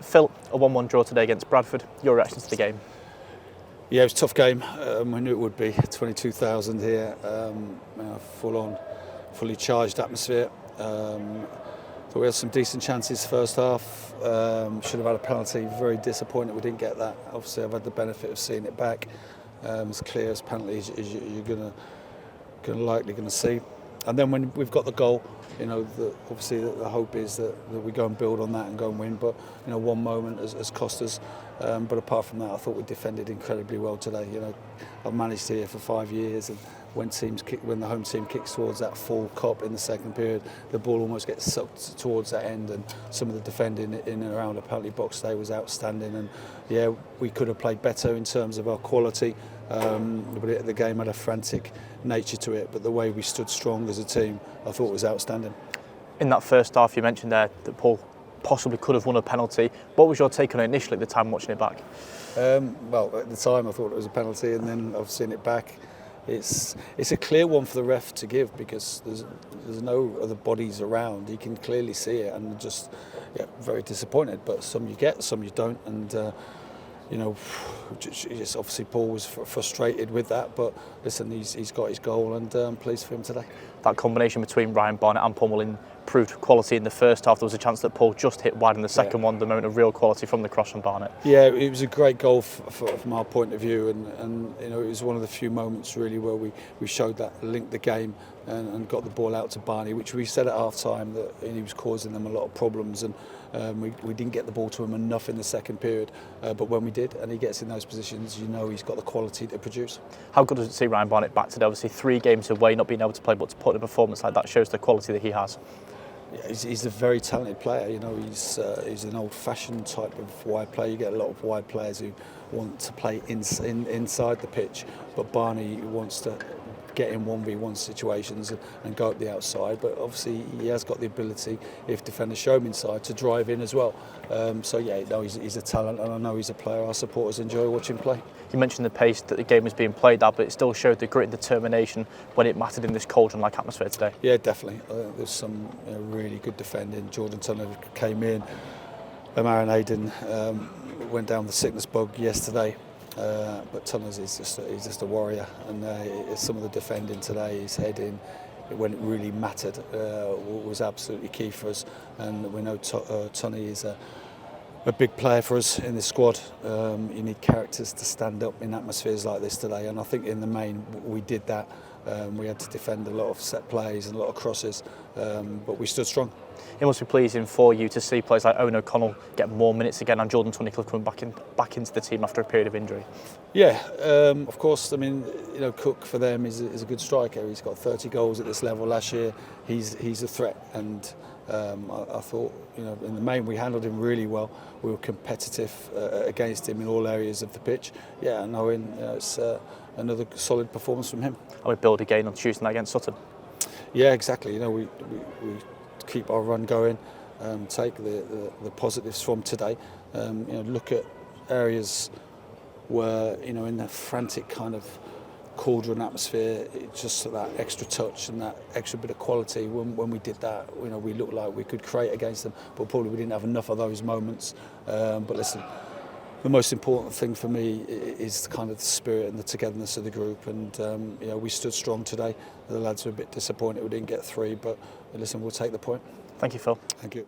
Phil, a 1-1 draw today against Bradford. Your reactions to the game? Yeah, it was a tough game. We knew it would be. 22,000 here, full on, fully charged atmosphere. Thought we had some decent chances first half. Should have had a penalty. Very disappointed we didn't get that. Obviously, I've had the benefit of seeing it back. As clear as penalty as you're likely going to see. And then when we've got the goal, obviously the hope is that we go and build on that and go and win. But one moment has cost us. But apart from that, I thought we defended incredibly well today. I've managed here for 5 years, and when the home team kicks towards that full cop in the second period, the ball almost gets sucked towards that end, and some of the defending in and around the penalty box today was outstanding. And yeah, we could have played better in terms of our quality, but the game had a frantic nature to it. But the way we stood strong as a team, I thought was outstanding. In that first half, you mentioned there that Paul possibly could have won a penalty. What was your take on it initially at the time watching it back? Well, at the time I thought it was a penalty, and then I've seen it back. It's a clear one for the ref to give because there's no other bodies around. He can clearly see it, and just very disappointed. But some you get, some you don't, and obviously Paul was frustrated with that. But listen, he's got his goal, and I'm pleased for him today. That combination between Ryan Barnett and Paul Mullin proved quality in the first half. There was a chance that Paul just hit wide in the second one, the moment of real quality from the cross from Barnett. Yeah, it was a great goal from our point of view, and it was one of the few moments really where we showed that, linked the game and got the ball out to Barney, which we said at half time that he was causing them a lot of problems, and we didn't get the ball to him enough in the second period, but when we did and he gets in those positions, he's got the quality to produce. How good does it see Ryan Barnett back today? Obviously 3 games away, not being able to play, but to put in a performance like that shows the quality that he has. Yeah, he's a very talented player. He's an old-fashioned type of wide player. You get a lot of wide players who want to play inside the pitch, but Barney wants to get in 1v1 situations and go up the outside. But obviously he has got the ability, if defenders show him inside, to drive in as well. He's a talent, and I know he's a player our supporters enjoy watching play. You mentioned the pace that the game was being played at, but it still showed the grit and determination when it mattered in this cauldron-like atmosphere today. Yeah, definitely. There's some really good defending. Jordan Turner came in. Aaron Aiden went down the sickness bug yesterday. But Tunners is just a warrior, and some of the defending today, his head in when it really mattered, was absolutely key for us. And we know Tunney is a big player for us in this squad. You need characters to stand up in atmospheres like this today, and I think in the main we did that. We had to defend a lot of set plays and a lot of crosses, but we stood strong. It must be pleasing for you to see players like Owen O'Connell get more minutes again, and Jordan Tunnicliffe coming back into the team after a period of injury. Yeah, of course. I mean, Cook for them is a good striker. He's got 30 goals at this level last year. He's a threat, and I thought in the main we handled him really well. We were competitive against him in all areas of the pitch. Yeah, and Owen, it's another solid performance from him. And we build again on Tuesday night against Sutton. Yeah, exactly. We keep our run going, take the positives from today, look at areas where in the frantic kind of cauldron atmosphere, it's just that extra touch and that extra bit of quality. When we did that, we looked like we could create against them, but probably we didn't have enough of those moments. But listen, the most important thing for me is kind of the spirit and the togetherness of the group, and we stood strong today. The lads were a bit disappointed we didn't get 3, but listen, we'll take the point. Thank you, Phil. Thank you.